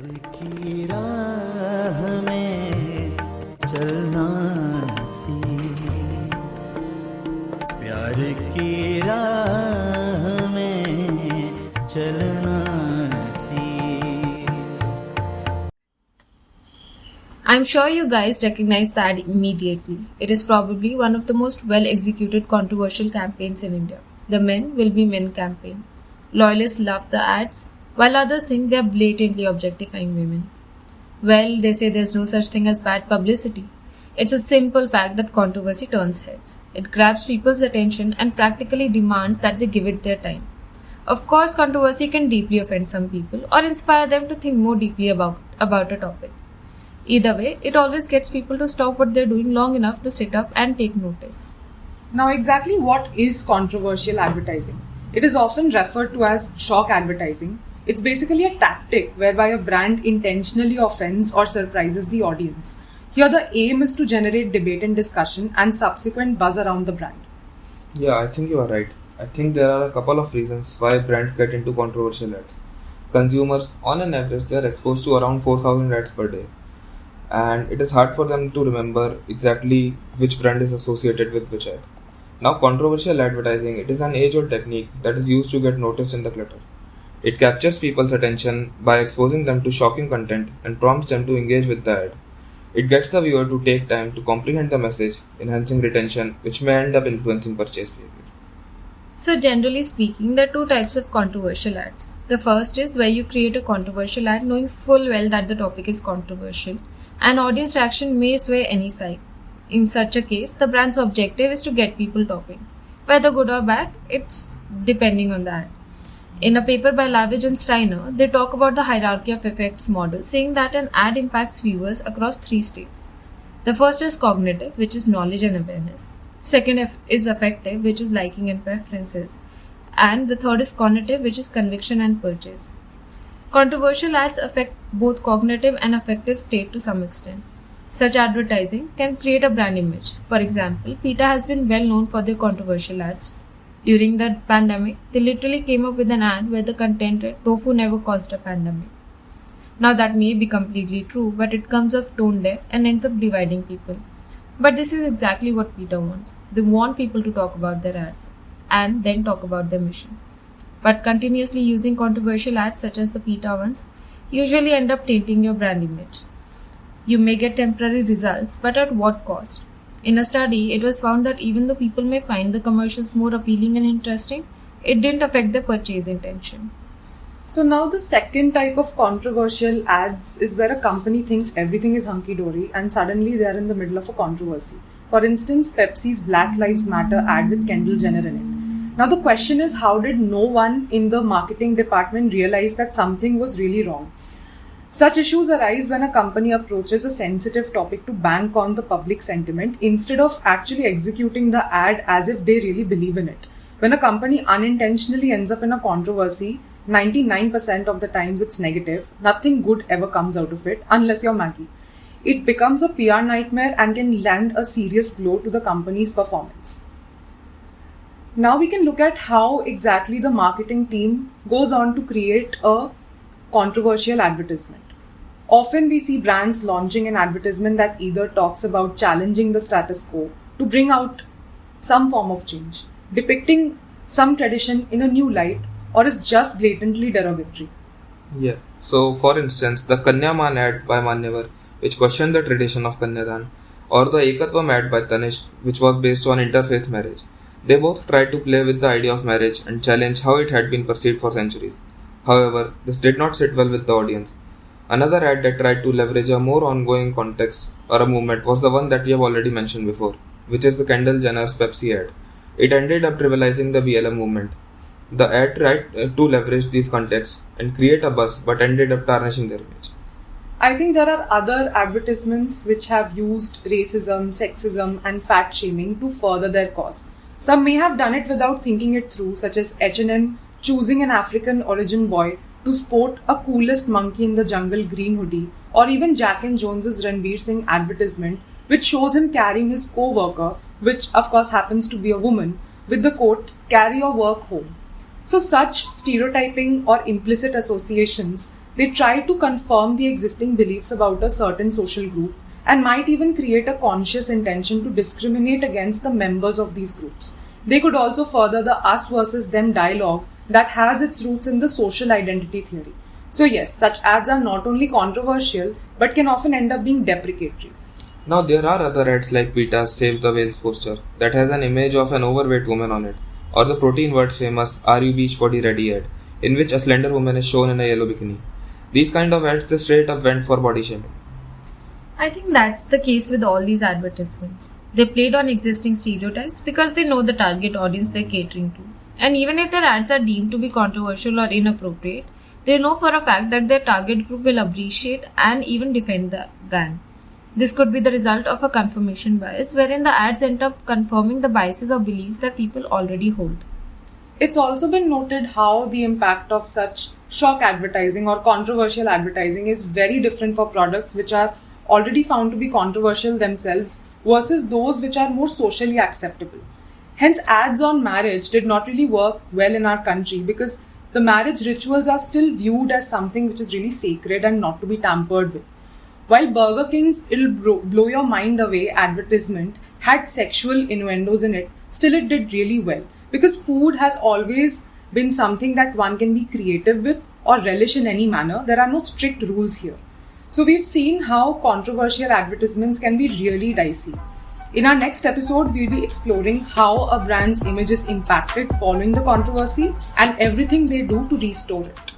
की राह में चलना सी, प्यार की राह में चलना सी. I'm sure you guys recognize that immediately. It is probably one of the most well executed controversial campaigns in India. The Men Will Be Men campaign. Loyalists love the ads, while others think they are blatantly objectifying women. Well, they say there's no such thing as bad publicity. It's a simple fact that controversy turns heads. It grabs people's attention and practically demands that they give it their time. Of course, controversy can deeply offend some people or inspire them to think more deeply about a topic. Either way, it always gets people to stop what they're doing long enough to sit up and take notice. Now, exactly what is controversial advertising? It is often referred to as shock advertising. It's basically a tactic whereby a brand intentionally offends or surprises the audience. Here, the aim is to generate debate and discussion and subsequent buzz around the brand. Yeah, I think you are right. I think there are a couple of reasons why brands get into controversial ads. Consumers, on an average, they are exposed to around 4,000 ads per day, and it is hard for them to remember exactly which brand is associated with which ad. Now, controversial advertising, it is an age-old technique that is used to get noticed in the clutter. It captures people's attention by exposing them to shocking content and prompts them to engage with the ad. It gets the viewer to take time to comprehend the message, enhancing retention, which may end up influencing purchase behavior. So, generally speaking, there are two types of controversial ads. The first is where you create a controversial ad knowing full well that the topic is controversial, and audience reaction may sway any side. In such a case, the brand's objective is to get people talking. Whether good or bad, it's depending on the ad. In a paper by Lavage and Steiner, they talk about the hierarchy of effects model, saying that an ad impacts viewers across three states. The first is cognitive, which is knowledge and awareness. Second is affective, which is liking and preferences. And the third is cognitive, which is conviction and purchase. Controversial ads affect both cognitive and affective state to some extent. Such advertising can create a brand image. For example, PETA has been well known for their controversial ads. During the pandemic, they literally came up with an ad where the content read, "Tofu never caused a pandemic." Now that may be completely true, but it comes off tone deaf and ends up dividing people. But this is exactly what PETA wants. They want people to talk about their ads and then talk about their mission. But continuously using controversial ads such as the PETA ones usually end up tainting your brand image. You may get temporary results, but at what cost? In a study, it was found that even though people may find the commercials more appealing and interesting, it didn't affect their purchase intention. So now the second type of controversial ads is where a company thinks everything is hunky-dory and suddenly they are in the middle of a controversy. For instance, Pepsi's Black Lives Matter ad with Kendall Jenner in it. Now the question is, how did no one in the marketing department realize that something was really wrong? Such issues arise when a company approaches a sensitive topic to bank on the public sentiment instead of actually executing the ad as if they really believe in it. When a company unintentionally ends up in a controversy, 99% of the times it's negative. Nothing good ever comes out of it unless you're Maggie. It becomes a PR nightmare and can land a serious blow to the company's performance. Now we can look at how exactly the marketing team goes on to create a controversial advertisement. Often we see brands launching an advertisement that either talks about challenging the status quo to bring out some form of change, depicting some tradition in a new light, or is just blatantly derogatory. Yeah. So, for instance, the Kanyaman ad by Manyavar, which questioned the tradition of Kanyadan, or the Ekatvam ad by Tanish, which was based on interfaith marriage. They both tried to play with the idea of marriage and challenge how it had been perceived for centuries. However, this did not sit well with the audience. Another ad that tried to leverage a more ongoing context or a movement was the one that we have already mentioned before, which is the Kendall Jenner's Pepsi ad. It ended up trivializing the BLM movement. The ad tried to leverage these contexts and create a buzz but ended up tarnishing their image. I think there are other advertisements which have used racism, sexism and fat shaming to further their cause. Some may have done it without thinking it through, such as H&M choosing an African origin boy to sport a coolest monkey in the jungle green hoodie, or even Jack and Jones's Ranveer Singh advertisement which shows him carrying his co-worker, which of course happens to be a woman, with the quote, "Carry your work home." So such stereotyping or implicit associations They try to confirm the existing beliefs about a certain social group and might even create a conscious intention to discriminate against the members of these groups. They could also further the us versus them dialogue that has its roots in the social identity theory. So yes, such ads are not only controversial but can often end up being deprecatory. Now there are other ads like PETA's Save the Whales poster that has an image of an overweight woman on it, or the Protein World's famous Are You Beachbody Ready ad, in which a slender woman is shown in a yellow bikini. These kind of ads they straight up went for body shaming. I think that's the case with all these advertisements. They played on existing stereotypes because they know the target audience they're catering to. And even if their ads are deemed to be controversial or inappropriate, they know for a fact that their target group will appreciate and even defend the brand. This could be the result of a confirmation bias, wherein the ads end up confirming the biases or beliefs that people already hold. It's also been noted how the impact of such shock advertising or controversial advertising is very different for products which are already found to be controversial themselves versus those which are more socially acceptable. Hence, ads on marriage did not really work well in our country because the marriage rituals are still viewed as something which is really sacred and not to be tampered with. While Burger King's It'll Blow Your Mind Away advertisement had sexual innuendos in it, still it did really well because food has always been something that one can be creative with or relish in any manner. There are no strict rules here. So we've seen how controversial advertisements can be really dicey. In our next episode, we'll be exploring how a brand's image is impacted following the controversy and everything they do to restore it.